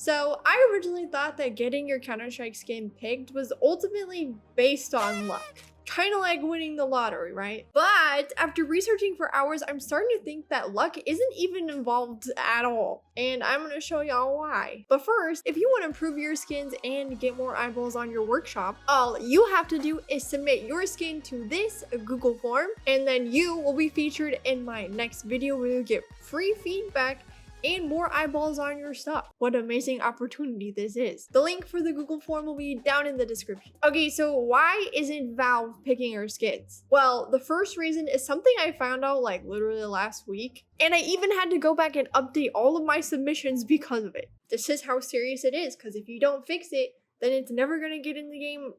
So I originally thought that getting your Counter-Strike skin picked was ultimately based on luck. Kind of like winning the lottery, right? But after researching for hours, I'm starting to think that luck isn't even involved at all. And I'm gonna show y'all why. But first, if you want to improve your skins and get more eyeballs on your workshop, all you have to do is submit your skin to this Google form, and then you will be featured in my next video where you get free feedback and more eyeballs on your stuff. What an amazing opportunity this is. The link for the Google form will be down in the description. Okay, so why isn't Valve picking our skins? Well, the first reason is something I found out like literally last week, and I even had to go back and update all of my submissions because of it. This is how serious it is, because if you don't fix it, then it's never gonna get in the game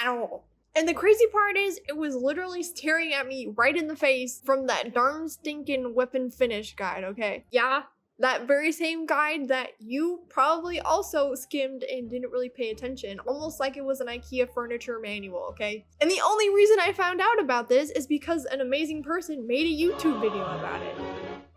at all. And the crazy part is, it was literally staring at me right in the face from that darn stinking weapon finish guide, okay? Yeah, that very same guide that you probably also skimmed and didn't really pay attention, almost like it was an IKEA furniture manual, okay? And the only reason I found out about this is because an amazing person made a YouTube video about it.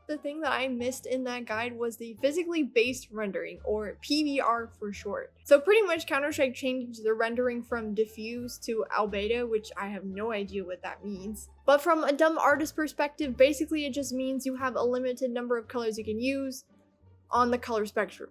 The thing that I missed in that guide was the physically based rendering, or PBR for short. So pretty much Counter-Strike changed the rendering from diffuse to albedo, which I have no idea what that means. But from a dumb artist perspective, basically it just means you have a limited number of colors you can use on the color spectrum,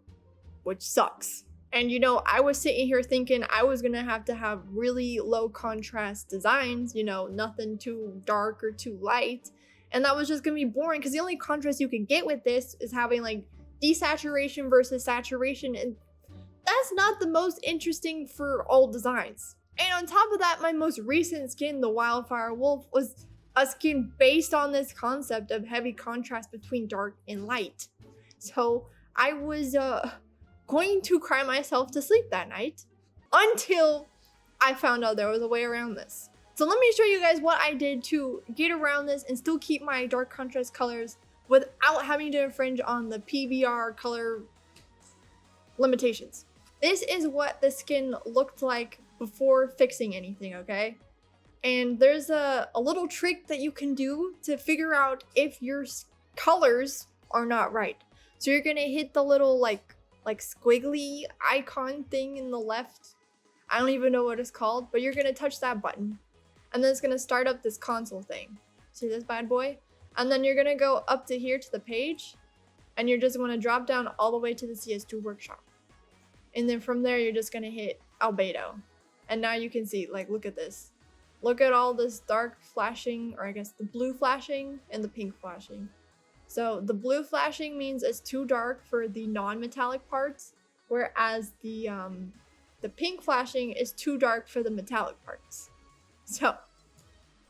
which sucks. And you know, I was sitting here thinking I was gonna have to have really low contrast designs, you know, nothing too dark or too light. And that was just gonna be boring because the only contrast you can get with this is having like desaturation versus saturation, and that's not the most interesting for all designs. And on top of that, my most recent skin, the Wildfire Wolf, was a skin based on this concept of heavy contrast between dark and light. So I was going to cry myself to sleep that night until I found out there was a way around this. So let me show you guys what I did to get around this and still keep my dark contrast colors without having to infringe on the PBR color limitations. This is what the skin looked like before fixing anything, okay? And there's a little trick that you can do to figure out if your colors are not right. So you're gonna hit the little like squiggly icon thing in the left. I don't even know what it's called, but you're gonna touch that button. And then it's gonna start up this console thing. See this bad boy? And then you're gonna go up to here to the page, and you're just gonna drop down all the way to the CS2 workshop. And then from there, you're just gonna hit albedo. And now you can see, like, look at this. Look at all this dark flashing, or I guess the blue flashing and the pink flashing. So the blue flashing means it's too dark for the non-metallic parts, whereas the pink flashing is too dark for the metallic parts. So,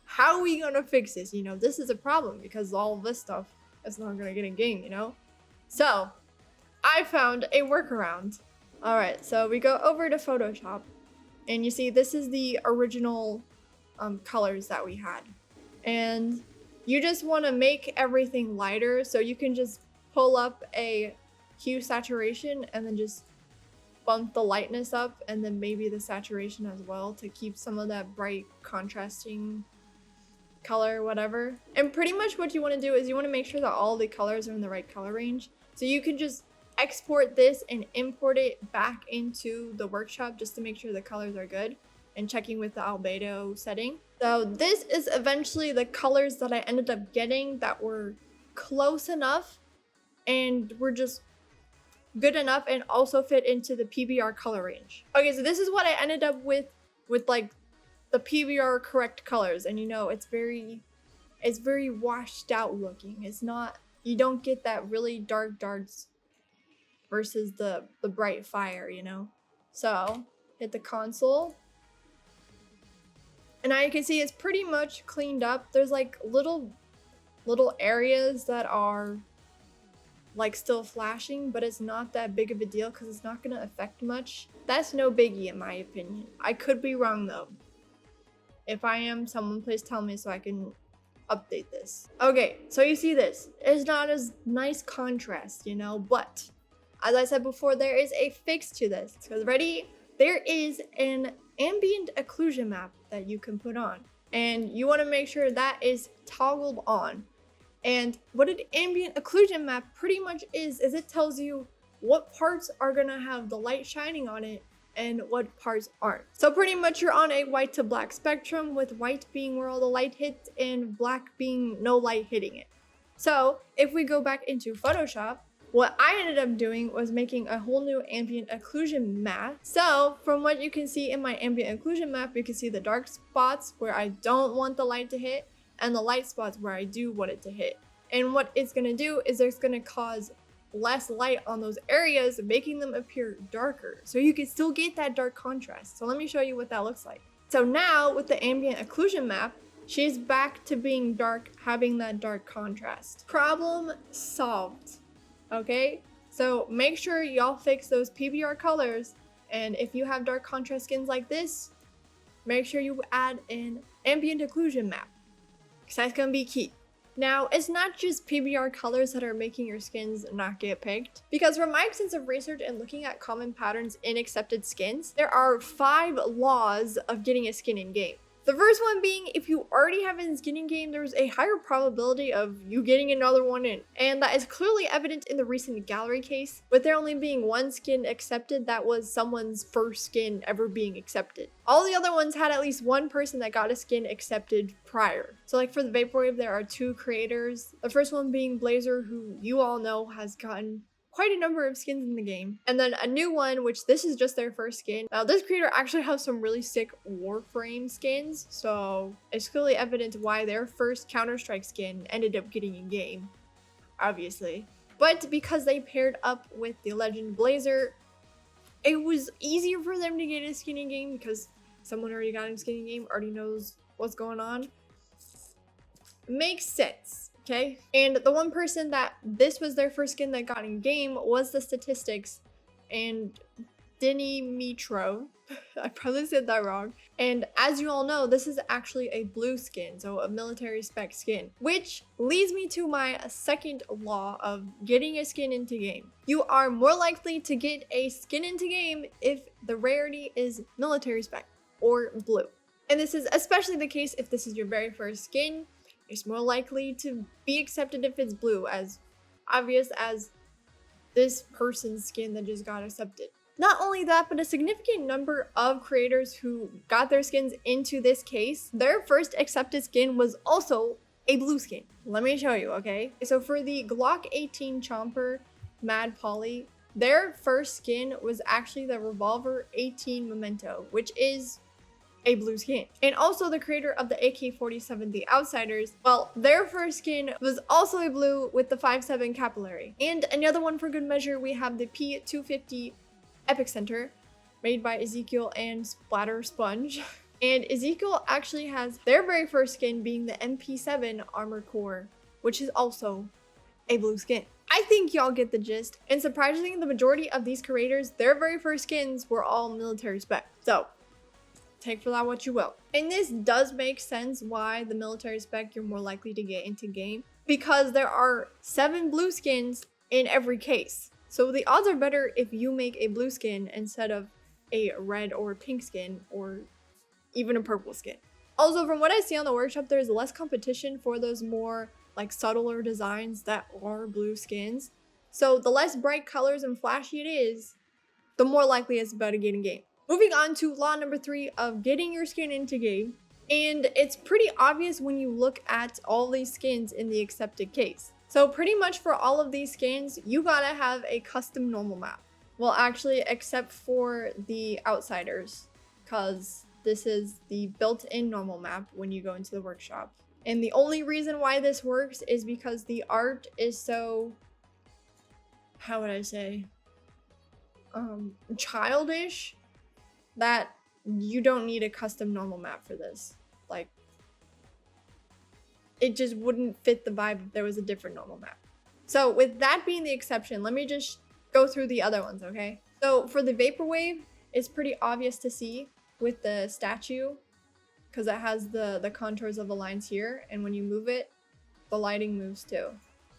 how are we gonna fix this? You know, this is a problem because all this stuff is not gonna get in game, you know? So, I found a workaround. Alright, so we go over to Photoshop, and you see this is the original colors that we had. And you just wanna make everything lighter, so you can just pull up a hue saturation and then just bump the lightness up, and then maybe the saturation as well to keep some of that bright contrasting color, whatever. And pretty much what you want to do is you want to make sure that all the colors are in the right color range. So you can just export this and import it back into the workshop just to make sure the colors are good, and checking with the albedo setting. So this is eventually the colors that I ended up getting that were close enough and were just good enough and also fit into the PBR color range. Okay, so this is what I ended up with like the PBR correct colors, and you know, it's very washed out looking. It's not, you don't get that really dark darts versus the bright fire, you know? So hit the console, and now you can see it's pretty much cleaned up. There's like little areas that are like still flashing, but it's not that big of a deal because it's not going to affect much. That's no biggie in my opinion. I could be wrong though. If I am, someone please tell me so I can update this. Okay, so you see this. It's not as nice contrast, you know, but as I said before, there is a fix to this. So ready? There is an ambient occlusion map that you can put on, and you want to make sure that is toggled on. And what an ambient occlusion map pretty much is it tells you what parts are gonna have the light shining on it and what parts aren't. So pretty much you're on a white to black spectrum, with white being where all the light hits and black being no light hitting it. So if we go back into Photoshop, what I ended up doing was making a whole new ambient occlusion map. So from what you can see in my ambient occlusion map, you can see the dark spots where I don't want the light to hit and the light spots where I do want it to hit. And what it's gonna do is it's gonna cause less light on those areas, making them appear darker. So you can still get that dark contrast. So let me show you what that looks like. So now with the ambient occlusion map, she's back to being dark, having that dark contrast. Problem solved, okay? So make sure y'all fix those PBR colors. And if you have dark contrast skins like this, make sure you add an ambient occlusion map, because that's gonna be key. Now, it's not just PBR colors that are making your skins not get picked, because from my extensive research and looking at common patterns in accepted skins, there are 5 laws of getting a skin in game. The first one being, if you already have a skin in game, there's a higher probability of you getting another one in. And that is clearly evident in the recent gallery case, with there only being 1 skin accepted that was someone's first skin ever being accepted. All the other ones had at least 1 person that got a skin accepted prior. So like for the Vaporwave, there are 2 creators. The first one being Blazer, who you all know has gotten quite a number of skins in the game. And then a new one, which this is just their first skin. Now this creator actually has some really sick Warframe skins, so it's clearly evident why their first Counter-Strike skin ended up getting in game, obviously. But because they paired up with the legend Blazer, it was easier for them to get a skin in game because someone already got a skin in game, already knows what's going on. Makes sense. Okay, and the one person that this was their first skin that got in game was the Statistics and Denny Mitro. I probably said that wrong. And as you all know, this is actually a blue skin, so a military spec skin, which leads me to my second law of getting a skin into game. You are more likely to get a skin into game if the rarity is military spec or blue. And this is especially the case if this is your very first skin. It's more likely to be accepted if it's blue, as obvious as this person's skin that just got accepted. Not only that, but a significant number of creators who got their skins into this case, their first accepted skin was also a blue skin. Let me show you, okay? So for the Glock 18 Chomper Mad Polly, their first skin was actually the Revolver 18 Memento, which is a blue skin. And also the creator of the AK-47 The Outsiders, well, their first skin was also a blue with the 5.7 capillary. And another one for good measure, we have the P250 Epic Center, made by Ezekiel and Splatter Sponge. And Ezekiel actually has their very first skin being the MP7 Armor Core, which is also a blue skin. I think y'all get the gist. And surprisingly, the majority of these creators, their very first skins were all military spec. So take for that what you will. And this does make sense why the military spec you're more likely to get into game, because there are 7 blue skins in every case. So the odds are better if you make a blue skin instead of a red or pink skin or even a purple skin. Also, from what I see on the workshop, there's less competition for those more like subtler designs that are blue skins. So the less bright colors and flashy it is, the more likely it's about to get in game. Moving on to law number 3 of getting your skin into game. And it's pretty obvious when you look at all these skins in the accepted case. So pretty much for all of these skins, you gotta have a custom normal map. Well, actually, except for the Outsiders, because this is the built-in normal map when you go into the workshop. And the only reason why this works is because the art is so, how would I say, childish, that you don't need a custom normal map for this. Like, it just wouldn't fit the vibe if there was a different normal map. So with that being the exception, let me just go through the other ones, okay? So for the Vaporwave, it's pretty obvious to see with the statue, because it has the contours of the lines here, and when you move it, the lighting moves too.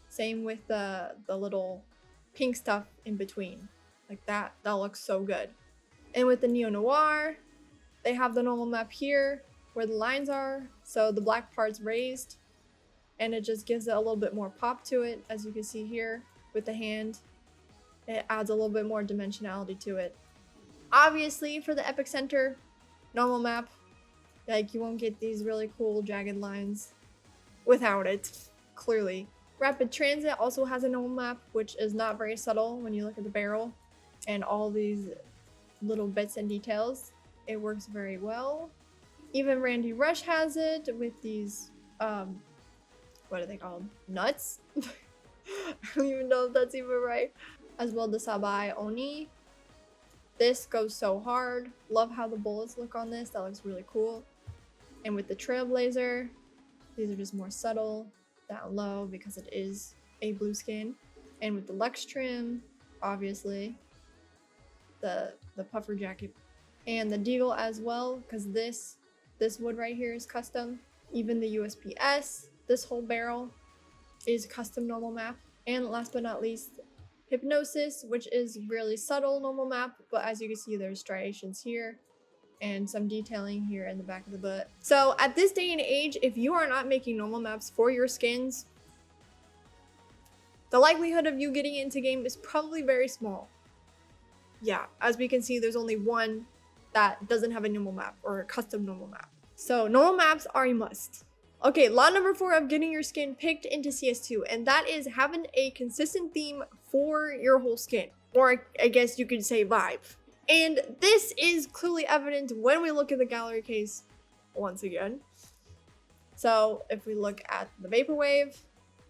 Same with the little pink stuff in between. Like that looks so good. And with the Neo Noir, they have the normal map here where the lines are, so the black part's raised, and it just gives it a little bit more pop to it, as you can see here with the hand. It adds a little bit more dimensionality to it. Obviously, for the Epic Center, normal map, like you won't get these really cool jagged lines without it, clearly. Rapid Transit also has a normal map, which is not very subtle when you look at the barrel and all these little bits and details. It works very well. Even Randy Rush has it with these, what are they called? Nuts? I don't even know if that's even right. As well, the Sabai Oni. This goes so hard. Love how the bullets look on this. That looks really cool. And with the Trailblazer, these are just more subtle, down low because it is a blue skin. And with the Lux trim, obviously, the puffer jacket. And the Deagle as well, because this wood right here is custom. Even the USPS, this whole barrel is custom normal map. And last but not least, Hypnosis, which is really subtle normal map, but as you can see, there's striations here and some detailing here in the back of the butt. So at this day and age, if you are not making normal maps for your skins, the likelihood of you getting into game is probably very small. Yeah, as we can see, there's only one that doesn't have a normal map or a custom normal map. So normal maps are a must. Okay, law number 4 of getting your skin picked into CS2, and that is having a consistent theme for your whole skin, or I guess you could say vibe. And this is clearly evident when we look at the gallery case once again. So if we look at the Vaporwave,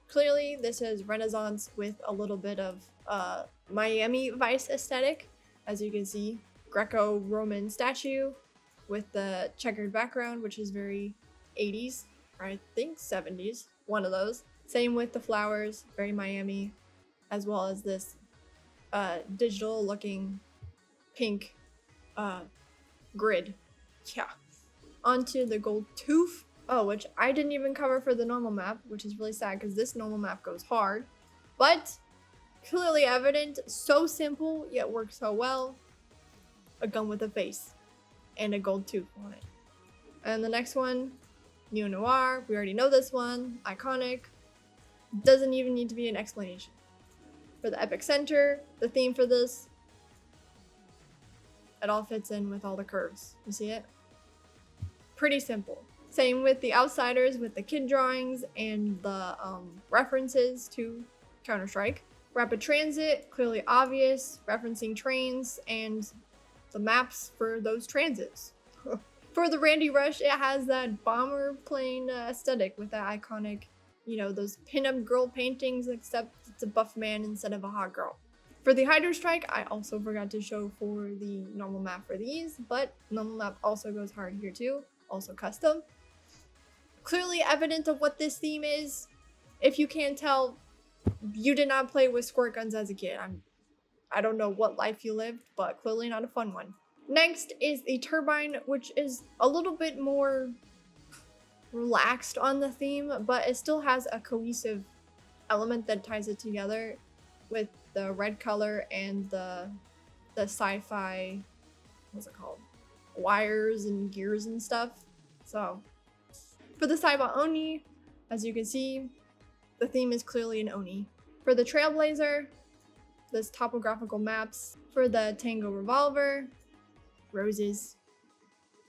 clearly this is Renaissance with a little bit of Miami Vice aesthetic. As you can see, Greco-Roman statue with the checkered background, which is very 80s. Or I think 70s, one of those. Same with the flowers, very Miami, as well as this digital looking pink grid. Yeah. Onto the gold tooth. Oh, which I didn't even cover for the normal map, which is really sad because this normal map goes hard. But clearly evident, so simple, yet works so well. A gun with a face and a gold tooth on it. And the next one, Neo Noir, we already know this one, iconic, doesn't even need to be an explanation. For the Epic Center, the theme for this, it all fits in with all the curves. You see it? Pretty simple. Same with the Outsiders with the kid drawings and the references to Counter-Strike. Rapid Transit, clearly obvious, referencing trains and the maps for those transits. For the Randy Rush, it has that bomber plane aesthetic with that iconic, you know, those pinup girl paintings, except it's a buff man instead of a hot girl. For the Hydro Strike, I also forgot to show for the normal map for these, but normal map also goes hard here too, also custom. Clearly evident of what this theme is. If you can't tell, you did not play with squirt guns as a kid. I don't know what life you lived, but clearly not a fun one. Next is the Turbine, which is a little bit more relaxed on the theme, but it still has a cohesive element that ties it together with the red color and the sci-fi, what's it called? Wires and gears and stuff. So for the Saiba Oni, as you can see, the theme is clearly an Oni. For the Trailblazer, this topographical maps. For the Tango Revolver, roses.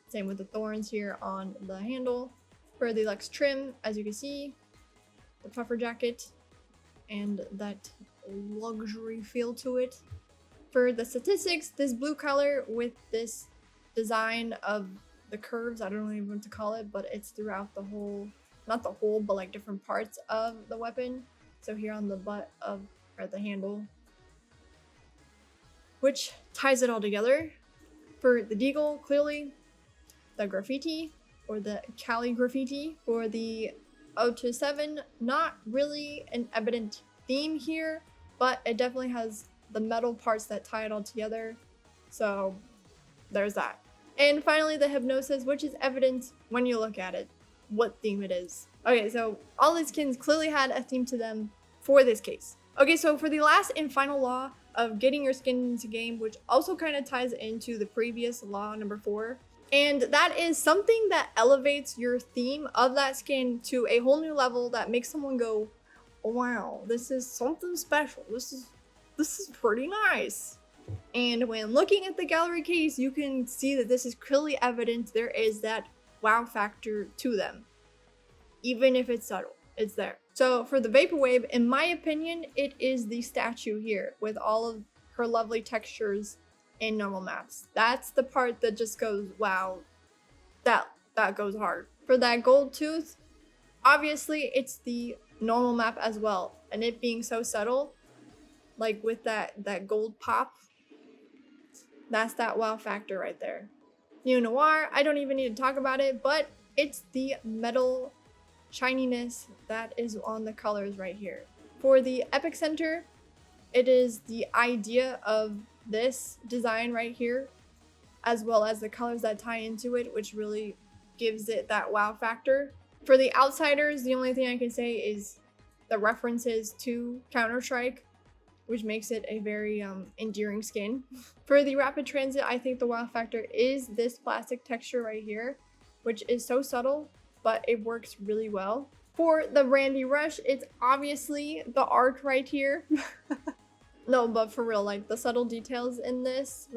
Same with the thorns here on the handle. For the Lux trim, as you can see, the puffer jacket and that luxury feel to it. For the statistics, this blue color with this design of the curves, I don't even know what to call it, but it's throughout the whole, not the whole, but like different parts of the weapon. So here on the butt of, or the handle, which ties it all together. For the Deagle, clearly the graffiti or the Cali graffiti. For the 027, not really an evident theme here, but it definitely has the metal parts that tie it all together. So there's that. And finally the Hypnosis, which is evident when you look at it, what theme it is. Okay, so all these skins clearly had a theme to them for this case. Okay, so for the last and final law of getting your skin into game, which also kind of ties into the previous law number 4, and that is something that elevates your theme of that skin to a whole new level that makes someone go, wow, this is something special. This is this is pretty nice. And when looking at the gallery case, you can see that this is clearly evident there is that wow factor to them. Even if it's subtle, it's there. So for the Vaporwave, in my opinion, it is the statue here with all of her lovely textures in normal maps. That's the part that just goes, wow, that goes hard. For that gold tooth, obviously it's the normal map as well. And it being so subtle, like with that gold pop, that's that wow factor right there. Neo Noir, I don't even need to talk about it, but it's the metal shininess that is on the colors right here. For the epicenter, it is the idea of this design right here, as well as the colors that tie into it, which really gives it that wow factor. For the outsiders, the only thing I can say is the references to Counter-Strike, which makes it a very endearing skin. For the rapid transit, I think the wow factor is this plastic texture right here, which is so subtle, but it works really well. For the Randy Rush, it's obviously the art right here. No, but for real, like the subtle details in this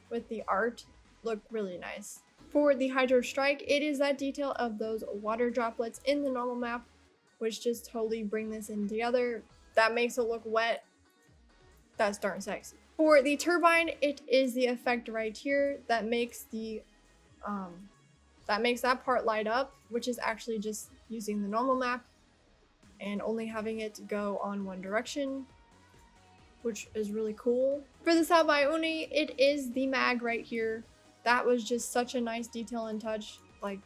with the art look really nice. For the Hydro Strike, it is that detail of those water droplets in the normal map, which just totally bring this in together. That makes it look wet. That's darn sexy. For the Turbine, it is the effect right here that makes the that part light up, which is actually just using the normal map and only having it go on one direction, which is really cool. For the South by Uni, it is the mag right here. That was just such a nice detail and touch. Like,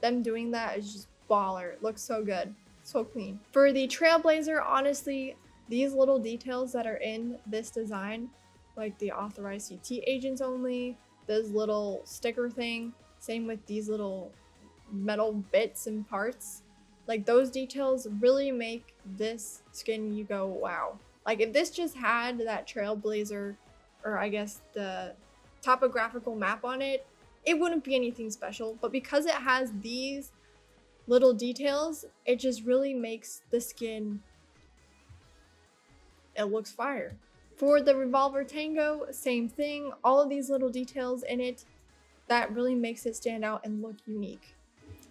them doing that is just baller. It looks so good. So clean. For the Trailblazer, honestly, these little details that are in this design, like the authorized CT agents only, this little sticker thing, same with these little metal bits and parts, like those details really make this skin you go, wow. Like if this just had that Trailblazer, or I guess the topographical map on it, it wouldn't be anything special. But because it has these little details, it just really makes the skin, it looks fire. For the Revolver Tango, same thing. All of these little details in it, that really makes it stand out and look unique.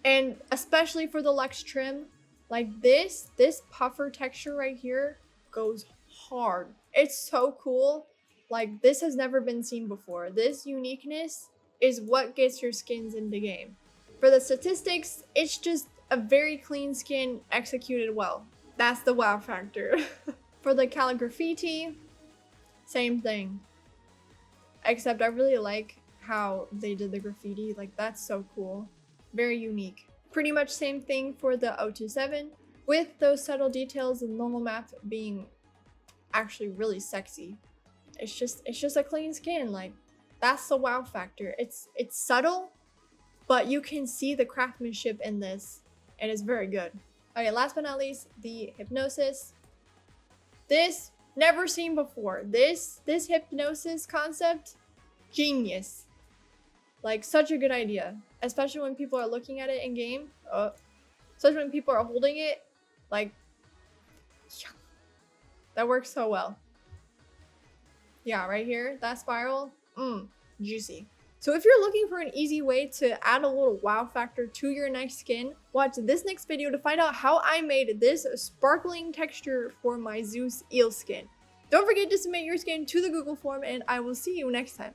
And especially for the Lex trim, like this puffer texture right here goes hard. It's so cool. Like this has never been seen before. This uniqueness is what gets your skins into game. For the statistics, it's just a very clean skin executed well. That's the wow factor. For the Calligraffiti, same thing. Except I really like how they did the graffiti. Like that's so cool. Very unique. Pretty much same thing for the 027, with those subtle details and normal map being actually really sexy. It's just a clean skin. Like that's the wow factor. It's subtle, but you can see the craftsmanship in this, and it's very good. Okay, last but not least, the Hypnosis. This never seen before. This Hypnosis concept, genius. Like such a good idea, especially when people are looking at it in game. Especially when people are holding it, like that works so well. Yeah, right here, that spiral, juicy. So if you're looking for an easy way to add a little wow factor to your next skin, watch this next video to find out how I made this sparkling texture for my Zeus eel skin. Don't forget to submit your skin to the Google form, and I will see you next time.